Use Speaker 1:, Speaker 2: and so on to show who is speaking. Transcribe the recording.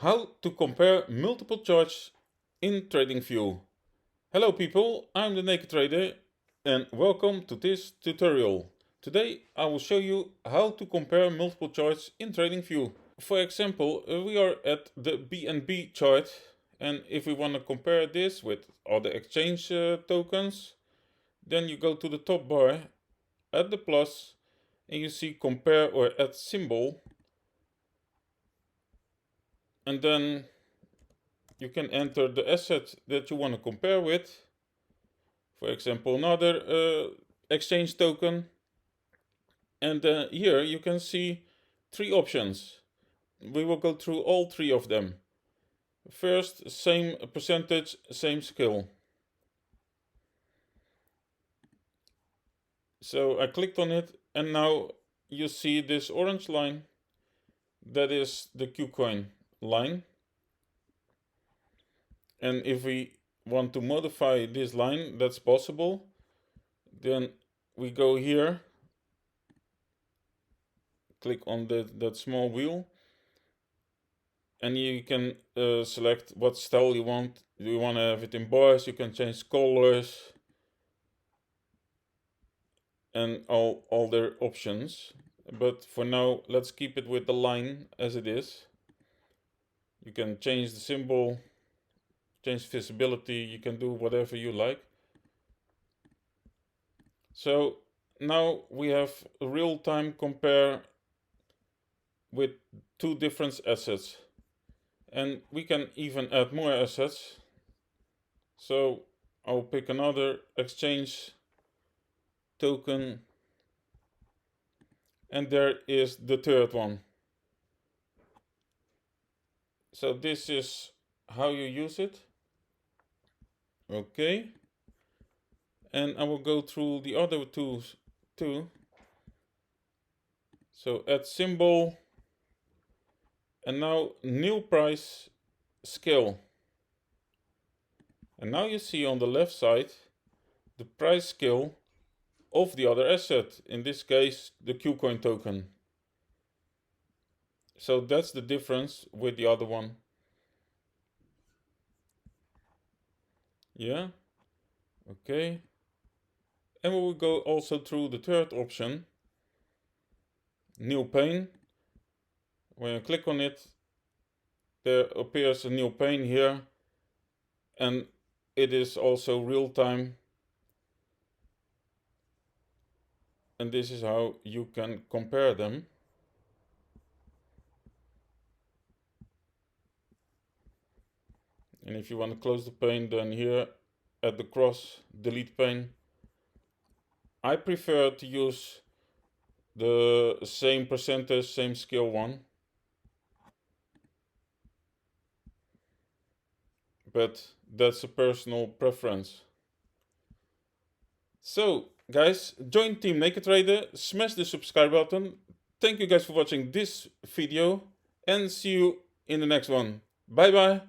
Speaker 1: How to compare multiple charts in TradingView. Hello people, I'm the Naked Trader and welcome to this tutorial. Today I will show you how to compare multiple charts in TradingView. For example, we are at the BNB chart, and if we want to compare this with other exchange tokens, then you go to the top bar at the plus and you see compare or add symbol, and then you can enter the asset that you want to compare with. For example, another exchange token. And here you can see three options. We will go through all three of them. First, same percentage, same skill. So I clicked on it and now you see this orange line. That is the KuCoin line. And if we want to modify this line, that's possible. Then we go here, click on that small wheel, and you can select what style you want. Do you want to have it in bars? You can change colors and all their options. But for now, let's keep it with the line as it is. You can change the symbol, change visibility, you can do whatever you like. So now we have a real-time compare with two different assets. And we can even add more assets. So I'll pick another exchange token. And there is the third one. So this is how you use it. Okay. And I will go through the other tools too. So add symbol. And now new price scale. And now you see on the left side the price scale of the other asset, in this case the KuCoin token. So that's the difference with the other one. Yeah, okay. And we will go also through the third option, new pane. When you click on it, there appears a new pane here, and it is also real time. And this is how you can compare them. And if you want to close the pane, then here at the cross, delete pane. I prefer to use the same percentage, same skill one. But that's a personal preference. So guys, join Team Naked Trader, smash the subscribe button. Thank you guys for watching this video and see you in the next one. Bye bye.